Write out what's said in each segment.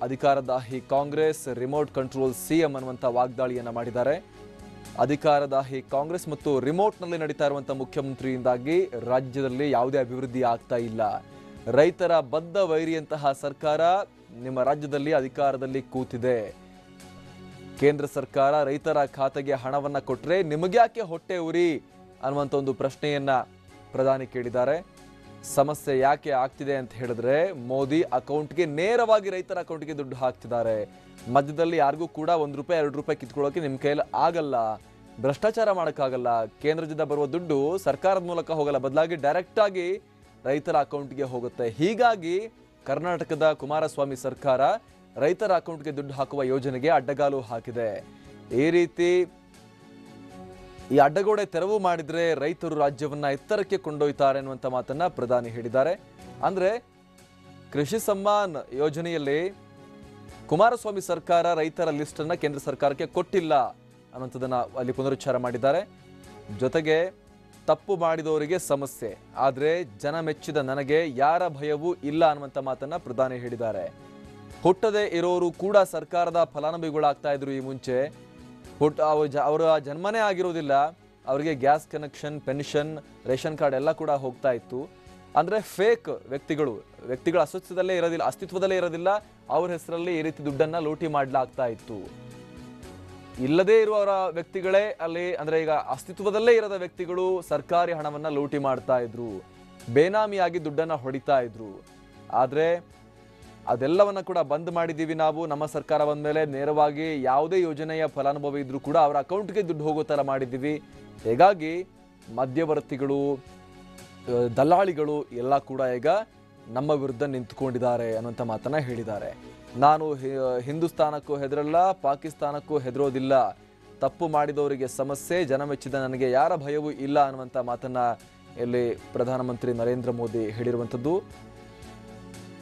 ಅಧಿಕಾರದಾಹಿ Congress, remote control CM ಅನ್ನುವಂಥ ವಾಗ್ದಾಳಿಯನ್ನ ಮಾಡಿದ್ದಾರೆ. ಅಧಿಕಾರದಾಹಿ ಕಾಂಗ್ರೆಸ್ ಮತ್ತು ರಿಮೋಟ್ನಲ್ಲಿ ನಡೀತಾ ಇರುವಂಥ ಮುಖ್ಯಮಂತ್ರಿಯಿಂದಾಗಿ ರಾಜ್ಯದಲ್ಲಿ ಯಾವುದೇ ಅಭಿವೃದ್ಧಿ ಆಗ್ತಾ ಇಲ್ಲ. ರೈತರ ಬದ್ಧ ವೈರಿಯಂತಹ ಸರ್ಕಾರ ನಿಮ್ಮ ರಾಜ್ಯದಲ್ಲಿ ಅಧಿಕಾರದಲ್ಲಿ ಕೂತಿದೆ. ಕೇಂದ್ರ ಸರ್ಕಾರ ರೈತರ ಖಾತೆಗೆ ಹಣವನ್ನ ಕೊಟ್ಟರೆ ನಿಮಗ್ಯಾಕೆ ಹೊಟ್ಟೆ ಉರಿ ಅನ್ನುವಂಥ ಒಂದು ಪ್ರಶ್ನೆಯನ್ನ ಪ್ರಧಾನಿ ಕೇಳಿದ್ದಾರೆ. ಸಮಸ್ಯೆ ಯಾಕೆ ಆಗ್ತಿದೆ ಅಂತ ಹೇಳಿದ್ರೆ ಮೋದಿ ಅಕೌಂಟ್ಗೆ ನೇರವಾಗಿ ರೈತರ ಅಕೌಂಟ್ಗೆ ದುಡ್ಡು ಹಾಕ್ತಿದ್ದಾರೆ. ಮಧ್ಯದಲ್ಲಿ ಯಾರಿಗೂ ಕೂಡ ₹1 ₹2 ಕಿತ್ಕೊಳ್ಳೋಕೆ ನಿಮ್ಮ ಕೈಯಲ್ಲಿ ಆಗಲ್ಲ. ಭ್ರಷ್ಟಾಚಾರ ಮಾಡೋಕ್ಕಾಗಲ್ಲ. ಕೇಂದ್ರದಿಂದ ಬರುವ ದುಡ್ಡು ಸರ್ಕಾರದ ಮೂಲಕ ಹೋಗಲ್ಲ, ಬದಲಾಗಿ ಡೈರೆಕ್ಟ್ ಆಗಿ ರೈತರ ಅಕೌಂಟ್ಗೆ ಹೋಗುತ್ತೆ. ಹೀಗಾಗಿ ಕರ್ನಾಟಕದ ಕುಮಾರಸ್ವಾಮಿ ಸರ್ಕಾರ ರೈತರ ಅಕೌಂಟ್ಗೆ ದುಡ್ಡು ಹಾಕುವ ಯೋಜನೆಗೆ ಅಡ್ಡಗಾಲು ಹಾಕಿದೆ. ಈ ಅಡ್ಡಗೋಡೆ ತೆರವು ಮಾಡಿದ್ರೆ ರೈತರು ರಾಜ್ಯವನ್ನ ಎತ್ತರಕ್ಕೆ ಕೊಂಡೊಯ್ತಾರೆ ಅನ್ನುವಂಥ ಮಾತನ್ನ ಪ್ರಧಾನಿ ಹೇಳಿದ್ದಾರೆ. ಅಂದ್ರೆ ಕೃಷಿ ಸಮ್ಮಾನ್ ಯೋಜನೆಯಲ್ಲಿ ಕುಮಾರಸ್ವಾಮಿ ಸರ್ಕಾರ ರೈತರ ಲಿಸ್ಟ್ ಅನ್ನ ಕೇಂದ್ರ ಸರ್ಕಾರಕ್ಕೆ ಕೊಟ್ಟಿಲ್ಲ ಅನ್ನುವಂಥದ್ದನ್ನ ಅಲ್ಲಿ ಪುನರುಚ್ಚಾರ ಮಾಡಿದ್ದಾರೆ. ಜೊತೆಗೆ ತಪ್ಪು ಮಾಡಿದವರಿಗೆ ಸಮಸ್ಯೆ, ಆದ್ರೆ ಜನ ಮೆಚ್ಚಿದ ನನಗೆ ಯಾರ ಭಯವೂ ಇಲ್ಲ ಅನ್ನುವಂಥ ಮಾತನ್ನ ಪ್ರಧಾನಿ ಹೇಳಿದ್ದಾರೆ. ಹುಟ್ಟದೇ ಇರೋರು ಕೂಡ ಸರ್ಕಾರದ ಫಲಾನುಭವಿಗಳಾಗ್ತಾ ಇದ್ರು. ಈ ಮುಂಚೆ ಅವರ ಜನ್ಮನೇ ಆಗಿರೋದಿಲ್ಲ, ಅವರಿಗೆ gas connection, pension, ration card ಎಲ್ಲ ಕೂಡ ಹೋಗ್ತಾ ಇತ್ತು. ಅಂದ್ರೆ ಫೇಕ್ ವ್ಯಕ್ತಿಗಳ ಅಸ್ತಿತ್ವದಲ್ಲೇ ಇರೋದಿಲ್ಲ, ಅವ್ರ ಹೆಸರಲ್ಲಿ ಈ ರೀತಿ ದುಡ್ಡನ್ನ ಲೂಟಿ ಮಾಡಲಾಗ್ತಾ ಇತ್ತು. ಇಲ್ಲದೇ ಇರುವವರ ವ್ಯಕ್ತಿಗಳೇ ಅಲ್ಲಿ, ಅಂದ್ರೆ ಈಗ ಅಸ್ತಿತ್ವದಲ್ಲೇ ಇರದ ವ್ಯಕ್ತಿಗಳು ಸರ್ಕಾರಿ ಹಣವನ್ನ ಲೂಟಿ ಮಾಡ್ತಾ ಇದ್ರು, ಬೇನಾಮಿಯಾಗಿ ದುಡ್ಡನ್ನ ಹೊಡಿತಾ ಇದ್ರು. ಆದ್ರೆ ಅದೆಲ್ಲವನ್ನ ಕೂಡ ಬಂದ್ ಮಾಡಿದ್ದೀವಿ ನಾವು. ನಮ್ಮ ಸರ್ಕಾರ ಬಂದ ಮೇಲೆ ನೇರವಾಗಿ ಯಾವುದೇ ಯೋಜನೆಯ ಫಲಾನುಭವಿ ಇದ್ರೂ ಕೂಡ ಅವರ ಅಕೌಂಟ್ಗೆ ದುಡ್ಡು ಹೋಗೋ ಥರ ಮಾಡಿದ್ದೀವಿ. ಹೀಗಾಗಿ ಮಧ್ಯವರ್ತಿಗಳು, ದಲ್ಲಾಳಿಗಳು ಎಲ್ಲ ಕೂಡ ಈಗ ನಮ್ಮ ವಿರುದ್ಧ ನಿಂತುಕೊಂಡಿದ್ದಾರೆ ಅನ್ನುವಂಥ ಮಾತನ್ನ ಹೇಳಿದ್ದಾರೆ. ನಾನು ಹಿಂದೂಸ್ತಾನಕ್ಕೂ ಹೆದರಲ್ಲ, ಪಾಕಿಸ್ತಾನಕ್ಕೂ ಹೆದರೋದಿಲ್ಲ. ತಪ್ಪು ಮಾಡಿದವರಿಗೆ ಸಮಸ್ಯೆ, ಜನ ಮೆಚ್ಚಿದ ನನಗೆ ಯಾರ ಭಯವೂ ಇಲ್ಲ ಅನ್ನುವಂಥ ಮಾತನ್ನ ಇಲ್ಲಿ ಪ್ರಧಾನಮಂತ್ರಿ ನರೇಂದ್ರ ಮೋದಿ ಹೇಳಿರುವಂಥದ್ದು.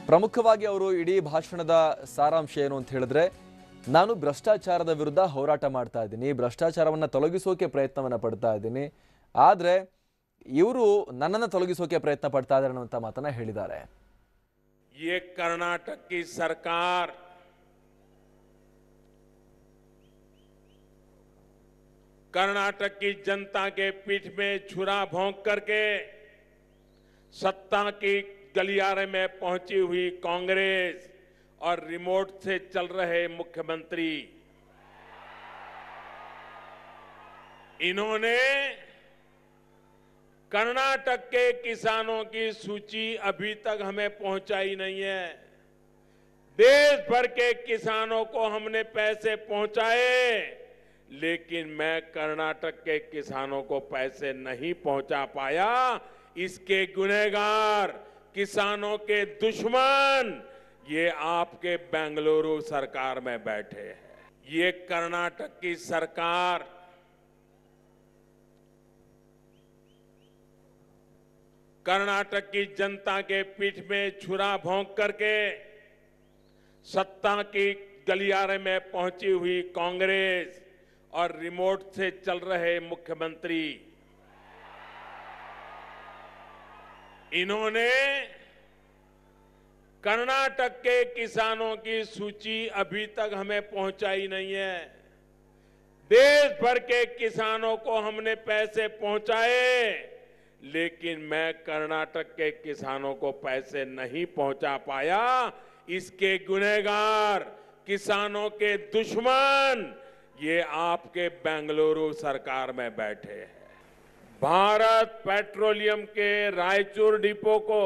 ಪ್ರಮುಖವಾಗಿ ಅವರು ಇಡೀ ಭಾಷಣದ ಸಾರಾಂಶ ಏನು ಅಂತ ಹೇಳಿದ್ರೆ, ನಾನು ಭ್ರಷ್ಟಾಚಾರದ ವಿರುದ್ಧ ಹೋರಾಟ ಮಾಡ್ತಾ ಇದ್ದೀನಿ, ಭ್ರಷ್ಟಾಚಾರವನ್ನು ತೊಲಗಿಸೋಕೆ ಪ್ರಯತ್ನವನ್ನು ಪಡ್ತಾ ಇದ್ದೀನಿ, ಆದರೆ ಇವರು ನನ್ನನ್ನು ತೊಲಗಿಸೋಕೆ ಪ್ರಯತ್ನ ಪಡ್ತಾ ಇದ್ದಾರೆ ಅನ್ನುವಂಥ ಮಾತನ್ನ ಹೇಳಿದ್ದಾರೆ. ये कर्नाटक की सरकार कर्नाटक की जनता के पीठ में छुरा भोंक करके सत्ता की गलियारे में पहुंची हुई कांग्रेस और रिमोट से चल रहे मुख्यमंत्री, इन्होंने कर्नाटक के किसानों की सूची अभी तक हमें पहुंचाई नहीं है। देश भर के किसानों को हमने पैसे पहुंचाए, लेकिन मैं कर्नाटक के किसानों को पैसे नहीं पहुंचा पाया। इसके गुनहगार, किसानों के दुश्मन ये आपके बेंगलुरु सरकार में बैठे हैं। ये कर्नाटक की सरकार कर्नाटक की जनता के पीठ में छुरा भोंक करके सत्ता की गलियारे में पहुंची हुई कांग्रेस और रिमोट से चल रहे मुख्यमंत्री, इन्होंने कर्नाटक के किसानों की सूची अभी तक हमें पहुंचाई नहीं है। देश भर के किसानों को हमने पैसे पहुंचाए, लेकिन मैं कर्नाटक के किसानों को पैसे नहीं पहुंचा पाया। इसके गुनहगार, किसानों के दुश्मन ये आपके बेंगलुरु सरकार में बैठे हैं। भारत पेट्रोलियम के रायचूर डिपो को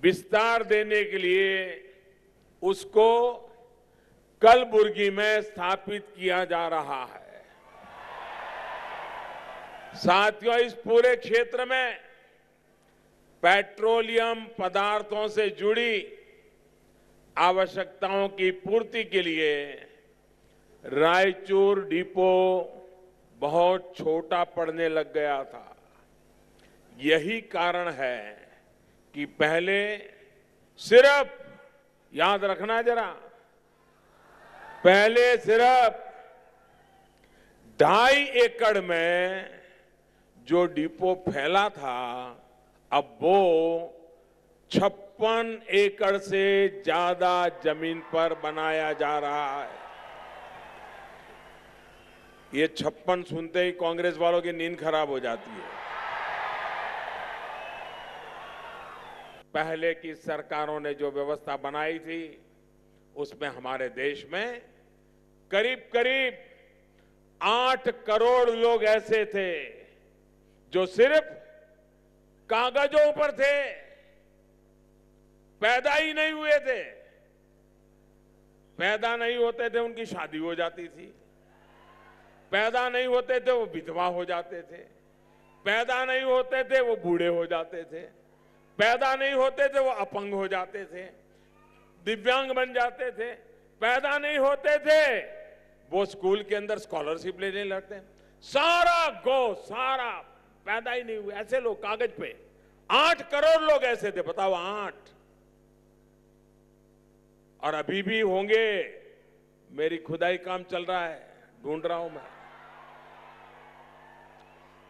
विस्तार देने के लिए उसको कलबुर्गी में स्थापित किया जा रहा है। साथियों, इस पूरे क्षेत्र में पेट्रोलियम पदार्थों से जुड़ी आवश्यकताओं की पूर्ति के लिए रायचूर डिपो बहुत छोटा पड़ने लग गया था। यही कारण है कि पहले सिर्फ, याद रखना जरा, पहले सिर्फ 2.5 एकड़ में जो डिपो फैला था, अब वो एकड़ से ज्यादा जमीन पर बनाया जा रहा है। ये 56 सुनते ही कांग्रेस वालों की नींद खराब हो जाती है। पहले की सरकारों ने जो व्यवस्था बनाई थी, उसमें हमारे देश में करीब करीब 8 करोड़ लोग ऐसे थे जो सिर्फ कागजों पर थे, पैदा ही नहीं हुए थे। पैदा नहीं होते थे, उनकी शादी हो जाती थी। पैदा नहीं होते थे, वो विधवा हो जाते थे। पैदा नहीं होते थे, वो बूढ़े हो जाते थे। पैदा नहीं होते थे, वो अपंग हो जाते थे, दिव्यांग बन जाते थे। पैदा नहीं होते थे, वो स्कूल के अंदर स्कॉलरशिप लेने लगते। सारा पैदा ही नहीं हुए ऐसे लोग कागज पे 8 करोड़ लोग ऐसे थे, बताओ 8। और अभी भी होंगे। मेरी खुदाई काम चल रहा है, ढूंढ रहा हूं मैं।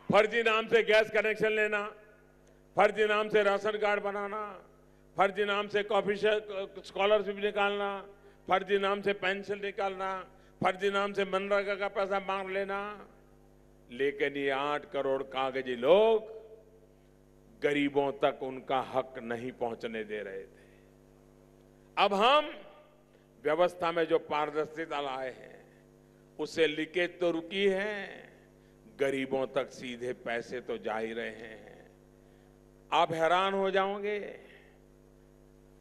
फर्जी नाम से गैस कनेक्शन लेना, फर्जी नाम से राशन कार्ड बनाना, फर्जी नाम से कॉफी स्कॉलरशिप निकालना, फर्जी नाम से पेंशन निकालना, फर्जी नाम से मनरेगा का पैसा मांग लेना। लेकिन ये 8 करोड़ कागजी लोग गरीबों तक उनका हक नहीं पहुंचने दे रहे थे। अब हम व्यवस्था में जो पारदर्शिता लाए हैं, उससे लीकेज तो रुकी है, गरीबों तक सीधे पैसे तो जा ही रहे हैं। आप हैरान हो जाओगे,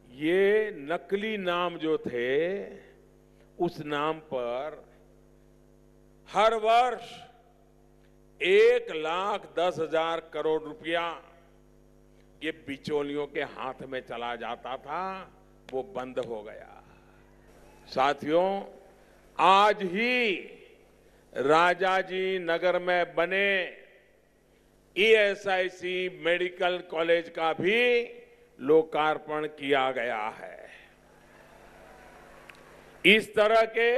ये नकली नाम जो थे, उस नाम पर हर वर्ष 1,10,000 करोड़ रुपया ये बिचौलियों के हाथ में चला जाता था, वो बंद हो गया। साथियों, आज ही राजाजी नगर में बने ईएसआईसी मेडिकल कॉलेज का भी लोकार्पण किया गया है। इस तरह के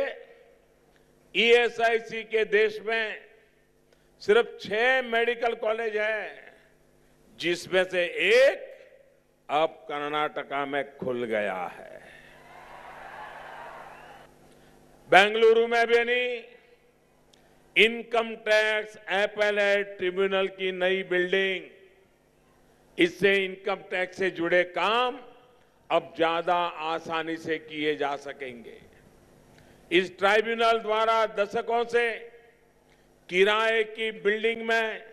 ईएसआईसी के देश में सिर्फ 6 मेडिकल कॉलेज हैं, जिसमें से एक अब कर्नाटका में खुल गया है। बेंगलुरु में भी नहीं, इनकम टैक्स अपीलेट ट्रिब्यूनल की नई बिल्डिंग, इससे इनकम टैक्स से जुड़े काम अब ज्यादा आसानी से किए जा सकेंगे। इस ट्राइब्यूनल द्वारा दशकों से किराए की बिल्डिंग में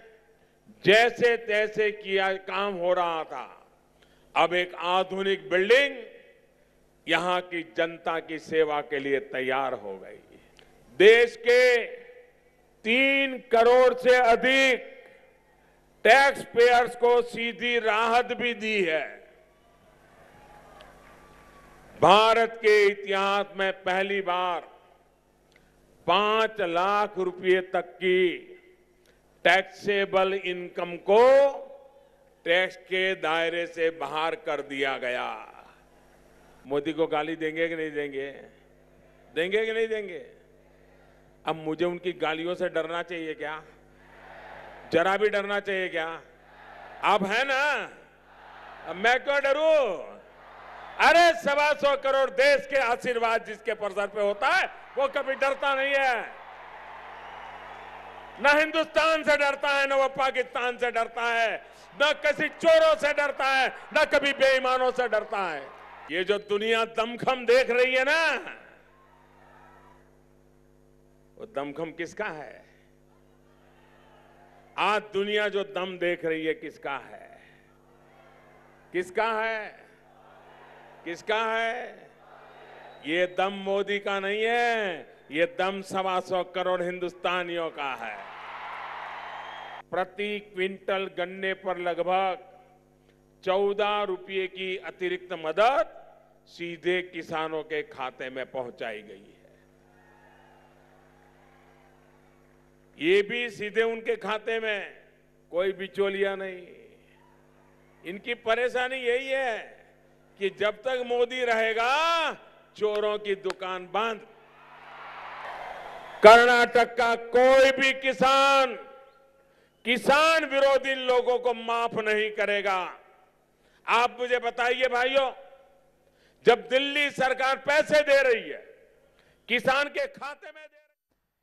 जैसे तैसे किया काम हो रहा था, अब एक आधुनिक बिल्डिंग यहां की जनता की सेवा के लिए तैयार हो गई। देश के 3 करोड़ से अधिक टैक्स पेयर्स को सीधी राहत भी दी है। भारत के इतिहास में पहली बार 5 लाख रुपए तक की टैक्सेबल इनकम को टैक्स के दायरे से बाहर कर दिया गया। मोदी को गाली देंगे कि नहीं देंगे? देंगे कि नहीं देंगे? अब मुझे उनकी गालियों से डरना चाहिए क्या? जरा भी डरना चाहिए क्या? आप है ना? अब मैं क्यों डरूं? अरे 125 करोड़ देश के आशीर्वाद जिसके सर पे होता है, वो कभी डरता नहीं है। न हिंदुस्तान से डरता है, न वो पाकिस्तान से डरता है, न किसी चोरों से डरता है, न कभी बेईमानों से डरता है। ये जो दुनिया दमखम देख रही है ना, वो दमखम किसका है? आज दुनिया जो दम देख रही है, किसका है? किसका है? किसका है? ये दम मोदी का नहीं है, ये दम 125 करोड़ हिंदुस्तानियों का है। प्रति क्विंटल गन्ने पर लगभग 14 रुपये की अतिरिक्त मदद सीधे किसानों के खाते में पहुंचाई गई है। ये भी सीधे उनके खाते में, कोई बिचौलिया नहीं। इनकी परेशानी यही है कि जब तक मोदी रहेगा, चोरों की दुकान बंद। कर्नाटक का कोई भी किसान विरोधी लोगों को माफ नहीं करेगा। आप मुझे बताइए भाइयों, जब दिल्ली सरकार पैसे दे रही है, किसान के खाते में दे